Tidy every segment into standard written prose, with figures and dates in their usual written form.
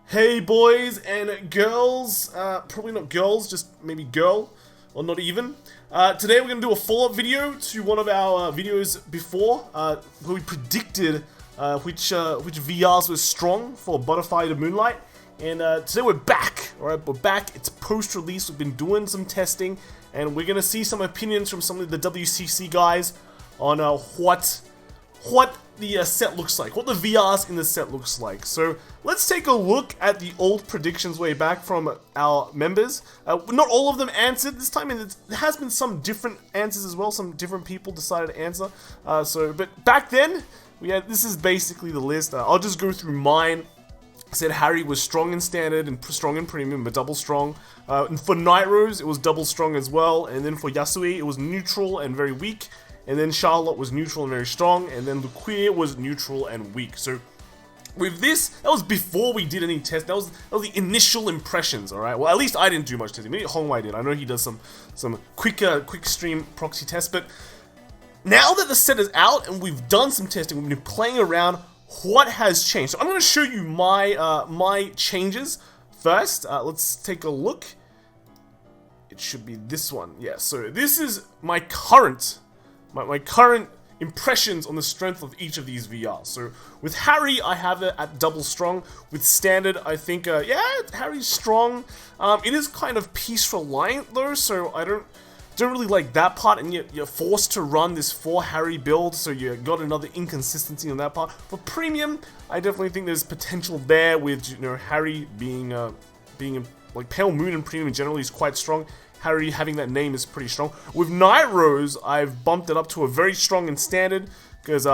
Hey boys and girls, probably not girls, just maybe girl, or not even. Today we're going to do a follow-up video to one of our videos before, where we predicted which VRs were strong for Butterfly to Moonlight. And today we're back, alright, we're back, it's post-release, we've been doing some testing, and we're going to see some opinions from some of the WCC guys on what the set looks like, what the VRs in the set looks like. So let's take a look at the old predictions way back from our members. Not all of them answered this time, and there has been some different answers as well. Some different people decided to answer. But back then, this is basically the list. I'll just go through mine. I said Harry was strong in standard and strong in premium, but double strong. And for Night Rose, it was double strong as well. And then for Yasui, it was neutral and very weak. And then Charlotte was neutral and very strong, and then Luquia was neutral and weak. So with this, that was before we did any tests. That was the initial impressions, alright? Well, at least I didn't do much testing. Maybe Hongwei did. I know he does some quick stream proxy tests, but now that the set is out and we've done some testing, we've been playing around, what has changed? So I'm going to show you my changes first. Let's take a look. It should be this one. Yeah, so this is my current impressions on the strength of each of these VRs. So with Harry, I have it at double strong. With standard, I think, yeah, Harry's strong. It is kind of piece reliant though, so I don't really like that part, and yet you're forced to run this 4 Harry build, so you got another inconsistency on that part. For premium, I definitely think there's potential there with, you know, Harry being like Pale Moon and premium generally is quite strong. Harry having that name is pretty strong. With Night Rose, I've bumped it up to a very strong in standard because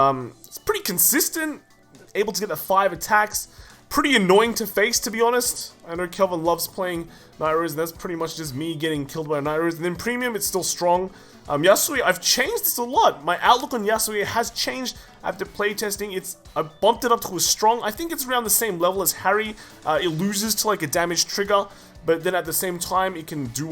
it's pretty consistent, able to get the 5 attacks. Pretty annoying to face, to be honest. I know Kelvin loves playing Night Rose, and that's pretty much just me getting killed by a Night Rose. And then premium, it's still strong. Yasui, I've changed this a lot. My outlook on Yasui has changed after playtesting. I bumped it up to a strong. I think it's around the same level as Harry. It loses to like a damage trigger, but then at the same time, it can do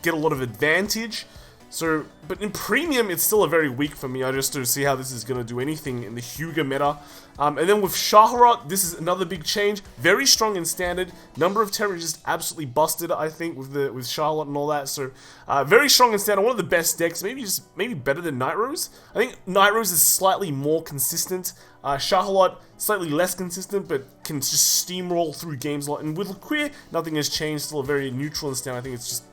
get a lot of advantage. So, but in premium, it's still a very weak for me. I just don't see how this is going to do anything in the Hyuga meta. And then with Shahara, this is another big change. Very strong in standard. Number of terror just absolutely busted, I think, with Charlotte and all that. So, very strong in standard. One of the best decks. Maybe better than Night Rose. I think Night Rose is slightly more consistent. Charlotte slightly less consistent, but can just steamroll through games a lot. And with Luquia, nothing has changed. Still a very neutral in standard. I think it's just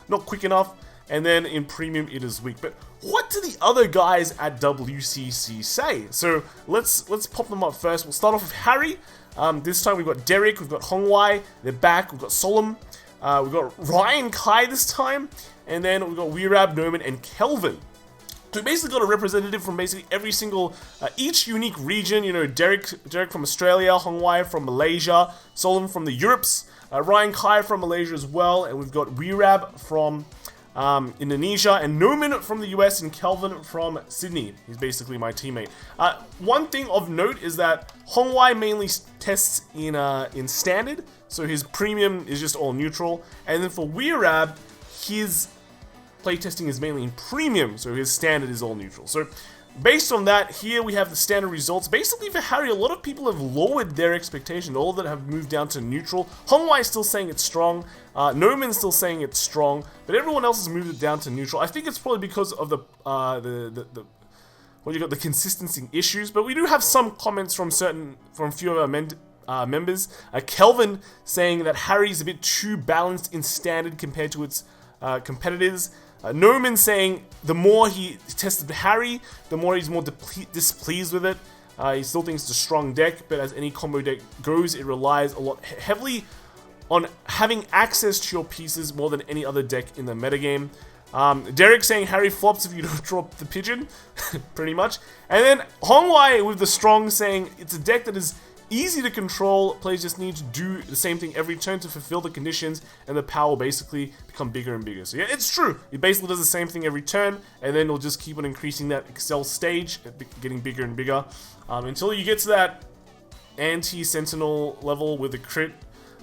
not quick enough. And then in premium, it is weak. But what do the other guys at WCC say? So let's pop them up first. We'll start off with Harry. This time we've got Derek, we've got Hongwei, they're back, we've got Solemn, we've got Ryan Kai this time, and then we've got Weirab, Noman, and Kelvin. So we basically got a representative from basically every single, each unique region. You know, Derek from Australia, Hongwei from Malaysia, Solemn from the Europes, Ryan Kai from Malaysia as well, and we've got Weirab from Indonesia, and Noman from the US, and Kelvin from Sydney. He's basically my teammate. One thing of note is that Hongwei mainly tests in standard, so his premium is just all neutral. And then for Weirab, his playtesting is mainly in premium, so his standard is all neutral. So based on that, here we have the standard results. Basically for Harry, a lot of people have lowered their expectations. All of them have moved down to neutral. Hongwei is still saying it's strong. Noman's still saying it's strong, but everyone else has moved it down to neutral. I think it's probably because of the consistency issues. But we do have some comments from a few of our members. Kelvin saying that Harry's a bit too balanced in standard compared to its competitors. Noman saying the more he tested Harry, the more he's more displeased with it. He still thinks it's a strong deck, but as any combo deck goes, it relies a lot heavily on having access to your pieces more than any other deck in the metagame. Derek saying Harry flops if you don't drop the pigeon, pretty much. And then Hongwei with the strong saying it's a deck that is easy to control, players just need to do the same thing every turn to fulfill the conditions, and the power will basically become bigger and bigger. So yeah, it's true. It basically does the same thing every turn, and then it'll just keep on increasing that Excel stage, getting bigger and bigger, until you get to that anti-sentinel level with a crit.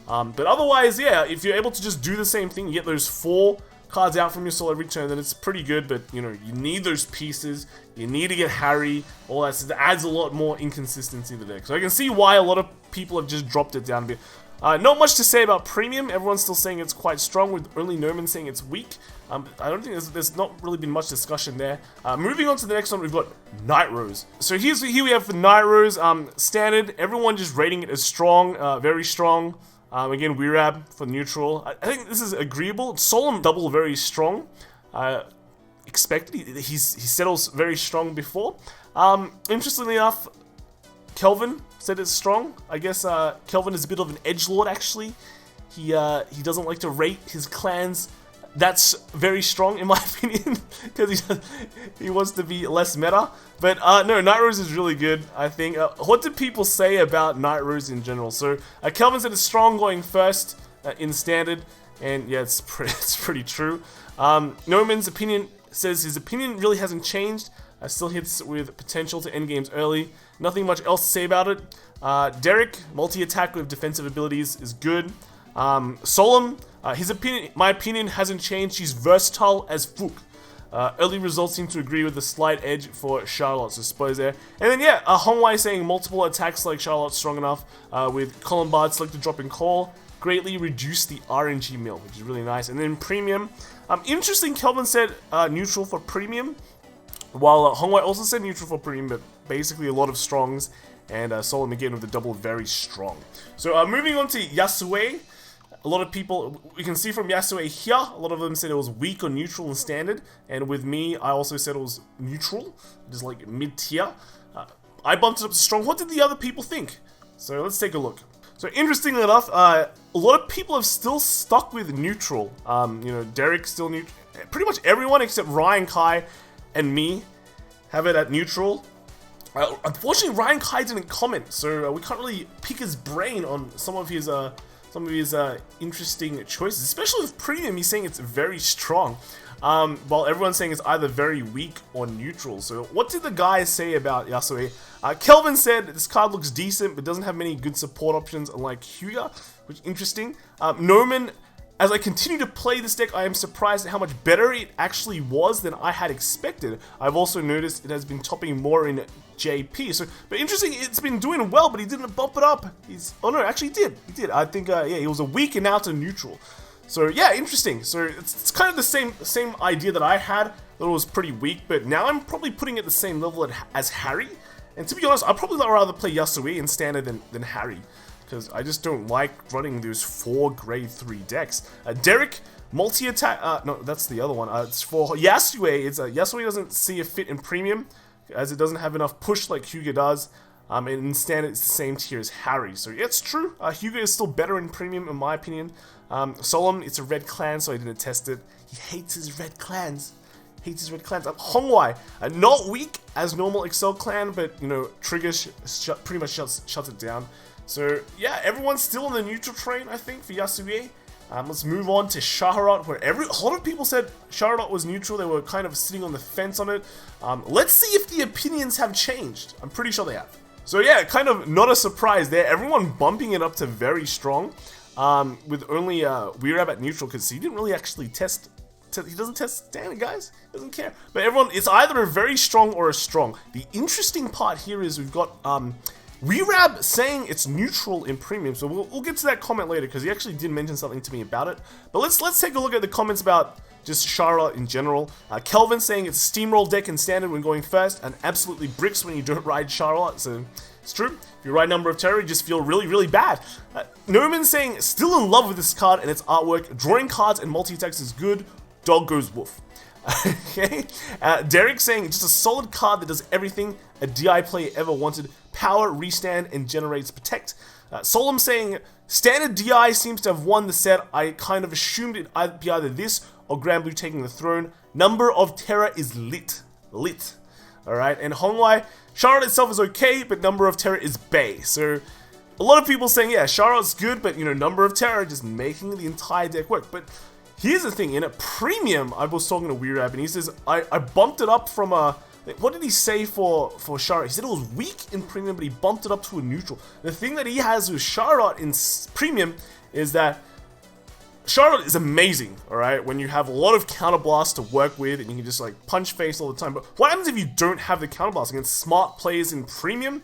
But otherwise, yeah, if you're able to just do the same thing, you get those 4 cards out from your soul every turn, then it's pretty good. But you know, you need those pieces, you need to get Harry, all that, so that adds a lot more inconsistency to the deck. So I can see why a lot of people have just dropped it down a bit. Not much to say about Premium. Everyone's still saying it's quite strong, with only Noman saying it's weak. I don't think there's not really been much discussion there. Moving on to the next one, we've got Night Rose. So here we have for Night Rose, standard. Everyone just rating it as strong, very strong. Again, Weirab for neutral. I think this is agreeable. Solemn double, very strong. Expected. He settles very strong before. Interestingly enough, Kelvin said it's strong. I guess Kelvin is a bit of an edgelord, actually. He doesn't like to rate his clans. That's very strong in my opinion, because he wants to be less meta. But no, Night Rose is really good, I think. What did people say about Night Rose in general? So Kelvin said it's strong going first in standard, and yeah, it's pretty true. Noman's opinion says his opinion really hasn't changed. Still hits with potential to end games early. Nothing much else to say about it. Derek, multi-attack with defensive abilities is good. Solemn, my opinion hasn't changed. She's versatile as fuck. Early results seem to agree with the slight edge for Charlotte, so suppose there. And then yeah, Hongwei saying multiple attacks like Charlotte's strong enough, with Columbard selected dropping call, greatly reduce the RNG mill, which is really nice. And then Premium, interesting, Kelvin said neutral for Premium, while Hongwei also said neutral for Premium, but basically a lot of strongs, and Solemn again with the double very strong. So moving on to Yasue. A lot of people, we can see from Yasue here, a lot of them said it was weak or neutral and standard, and with me, I also said it was neutral, just like mid-tier. I bumped it up to strong. What did the other people think? So let's take a look. So interestingly enough, a lot of people have still stuck with neutral. You know, Derek's still neutral. Pretty much everyone except Ryan Kai and me have it at neutral. Unfortunately, Ryan Kai didn't comment, so we can't really pick his brain on some of his interesting choices, especially with Premium. He's saying it's very strong, while everyone's saying it's either very weak or neutral. So what did the guys say about Yasue? Kelvin said this card looks decent, but doesn't have many good support options, unlike Hyuga, which is interesting. Noman, as I continue to play this deck, I am surprised at how much better it actually was than I had expected. I've also noticed it has been topping more in JP. So, but interesting, it's been doing well, but he didn't bump it up. Oh no, actually he did. I think, yeah, he was a weak and now to neutral. So yeah, interesting. So it's kind of the same idea that I had. Thought it was pretty weak, but now I'm probably putting it at the same level as Harry. And to be honest, I'd probably rather play Yasue in standard than Harry, because I just don't like running those 4 grade 3 decks. Derek, multi-attack, no, that's the other one. It's for Yasue. Yasue doesn't see a fit in Premium, as it doesn't have enough push like Hyuga does. And in standard, it's the same tier as Harry. So yeah, it's true. Hyuga is still better in Premium, in my opinion. Solemn, it's a red clan, so I didn't test it. He hates his red clans. Hongwei, not weak as normal Excel clan, but you know, Trigger pretty much shuts it down. So yeah, everyone's still on the neutral train, I think, for Yasue. Let's move on to Shaharat, where a lot of people said Shaharat was neutral. They were kind of sitting on the fence on it. Let's see if the opinions have changed. I'm pretty sure they have. So yeah, kind of not a surprise there. Everyone bumping it up to very strong, with only Weirab at neutral, because he didn't really actually test. He doesn't test standard, guys. He doesn't care. But everyone, it's either a very strong or a strong. The interesting part here is we've got Weirab saying it's neutral in Premium, so we'll get to that comment later, because he actually did mention something to me about it. But let's take a look at the comments about just Shara in general. Kelvin saying it's steamroll deck in standard when going first, and absolutely bricks when you don't ride Shara. So it's true. If you ride Number of Terror, you just feel really, really bad. Noman saying still in love with this card and its artwork. Drawing cards and multi-attacks is good. Dog goes woof. Okay. Derek saying just a solid card that does everything a DI player ever wanted. Power, restand, and generates protect. Solemn saying standard DI seems to have won the set. I kind of assumed it'd be either this or Grand Blue taking the throne. Number of Terror is lit. Alright, and Hongwei, Charlotte itself is okay, but Number of Terror is bae. So a lot of people saying, yeah, Charlotte's good, but you know, Number of Terror just making the entire deck work. But here's the thing, in a Premium, I was talking to Weirab, and he says, I bumped it up from a, what did he say for Charlotte? He said it was weak in Premium, but he bumped it up to a neutral. The thing that he has with Charlotte in Premium is that Charlotte is amazing, alright, when you have a lot of counterblast to work with, and you can just like punch face all the time. But what happens if you don't have the counterblast against smart players in Premium?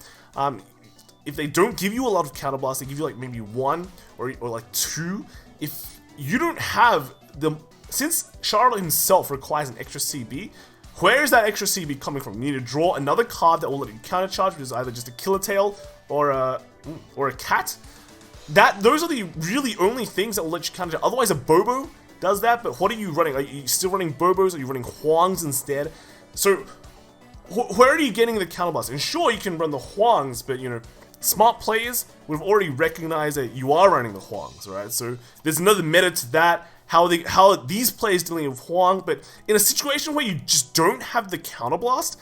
if they don't give you a lot of counter blast, they give you like maybe 1 or like 2. If you don't have the, since Charlotte himself requires an extra CB, where is that extra CB coming from? You need to draw another card that will let you counter charge, which is either just a Killer Tail or a Cat. Those are the really only things that will let you counter charge. Otherwise, a Bobo does that. But what are you running? Are you still running Bobos? Are you running Huangs instead? So where are you getting the counter blast? And sure, you can run the Huangs, but you know, smart players would have already recognized that you are running the Huangs, right? So there's another meta to that. How these players dealing with Huang, but in a situation where you just don't have the counter blast,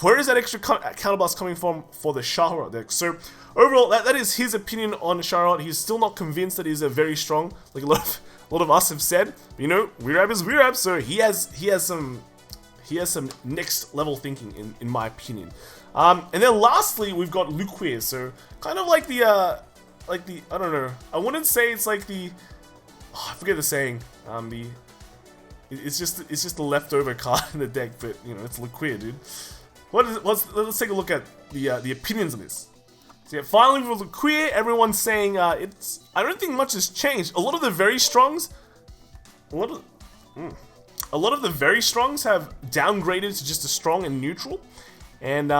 where is that extra counter blast coming from for the Charlotte deck? So overall, that is his opinion on Charlotte. He's still not convinced that he's a very strong, like a lot of us have said. But, you know, Weirab is Weirab, so he has some next level thinking in my opinion. And then lastly, we've got Luquier. So kind of like the I don't know. I wouldn't say it's like the, I forget the saying. It's just the leftover card in the deck, but you know, it's Luquier, dude. Let's take a look at the opinions of this. So yeah, finally with Luquier, everyone's saying I don't think much has changed. A lot of the very strongs, a lot of the very strongs have downgraded to just a strong and neutral, and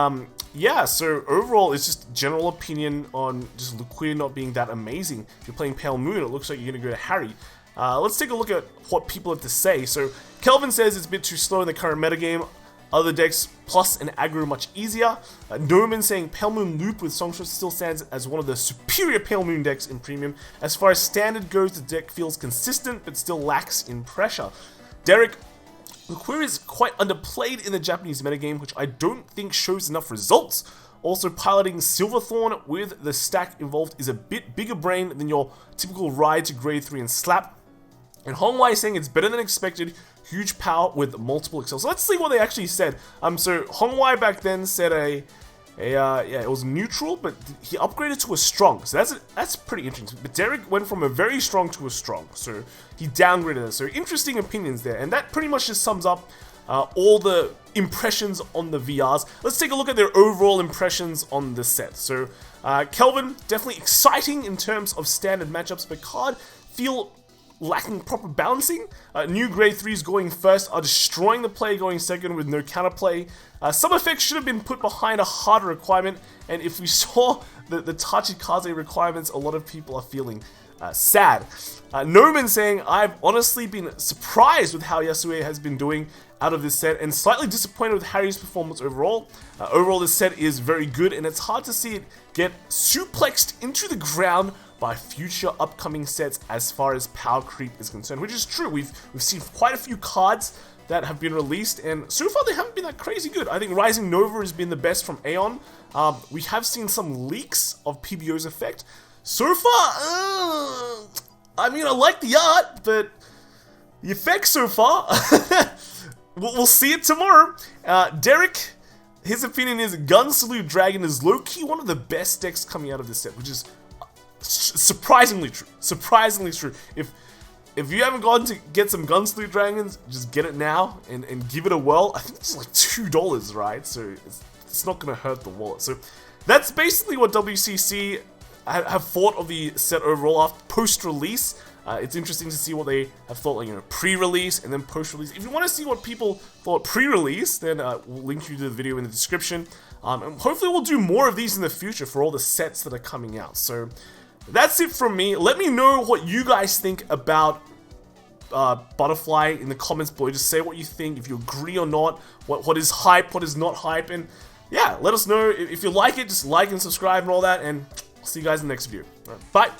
yeah. So overall, it's just general opinion on just Luquier not being that amazing. If you're playing Pale Moon, it looks like you're gonna go to Harry. Let's take a look at what people have to say. So Kelvin says it's a bit too slow in the current metagame. Other decks plus and aggro much easier. Norman saying Pale Moon Loop with Songstress still stands as one of the superior Pale Moon decks in Premium. As far as standard goes, the deck feels consistent but still lacks in pressure. Derek, Luquier is quite underplayed in the Japanese metagame, which I don't think shows enough results. Also, piloting Silverthorn with the stack involved is a bit bigger brain than your typical ride to grade 3 and slap. And Hongwai is saying it's better than expected, huge power with multiple excels. So let's see what they actually said. So Hongwai back then said yeah, it was neutral, but he upgraded to a strong. So that's pretty interesting. But Derek went from a very strong to a strong, so he downgraded it. So interesting opinions there, and that pretty much just sums up all the impressions on the VRs. Let's take a look at their overall impressions on the set. So Kelvin, definitely exciting in terms of standard matchups, but card feel lacking proper balancing. New grade 3s going first are destroying the play going second with no counterplay. Some effects should have been put behind a harder requirement, and if we saw the Tachikaze requirements, a lot of people are feeling sad. Noman saying, I've honestly been surprised with how Yasue has been doing out of this set and slightly disappointed with Harry's performance overall. Overall, this set is very good, and it's hard to see it get suplexed into the ground by future upcoming sets as far as power creep is concerned, which is true. We've seen quite a few cards that have been released, and so far they haven't been that crazy good. I think Rising Nova has been the best from Aeon. We have seen some leaks of PBO's effect. So far, I mean, I like the art, but the effects so far, we'll see it tomorrow. Derek, his opinion is Gun Salute Dragon is low-key one of the best decks coming out of this set, which is surprisingly true. Surprisingly true. If you haven't gone to get some Gun Salute Dragons, just get it now and give it a whirl. I think it's like $2, right? So it's not gonna hurt the wallet. So that's basically what WCC have thought of the set overall after post-release. It's interesting to see what they have thought, like, you know, pre-release and then post-release. If you want to see what people thought pre-release, then we'll link you to the video in the description. And hopefully we'll do more of these in the future for all the sets that are coming out. So that's it from me. Let me know what you guys think about Butterfly in the comments below. Just say what you think, if you agree or not, what is hype, what is not hype, and yeah, let us know. If you like it, just like and subscribe and all that, and I'll see you guys in the next video. All right, bye!